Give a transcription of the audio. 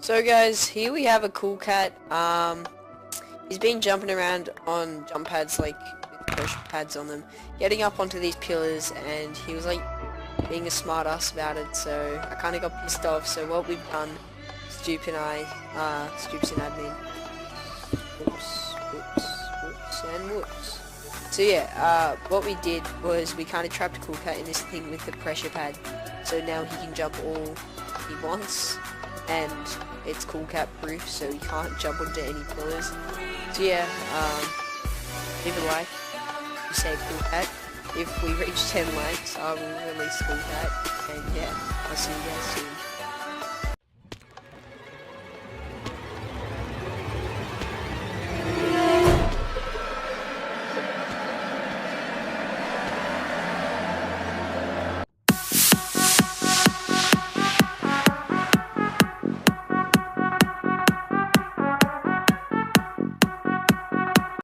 So guys, here we have a cool cat. He's been jumping around on jump pads, like with push pads on them, getting up onto these pillars, and he was like being a smart ass about it. So I kind of got pissed off. So what we've done, Stoop and I, Stoop's an admin. Whoops, and whoops. So yeah, what we did was we kind of trapped Cool Cat in this thing with the pressure pad. So now he can jump all he wants, and it's Cool Cat proof, so he can't jump onto any pillars. So yeah, leave a like if you save Cool Cat. If we reach 10 likes, I will release Cool Cat, and yeah, I'll see you guys soon.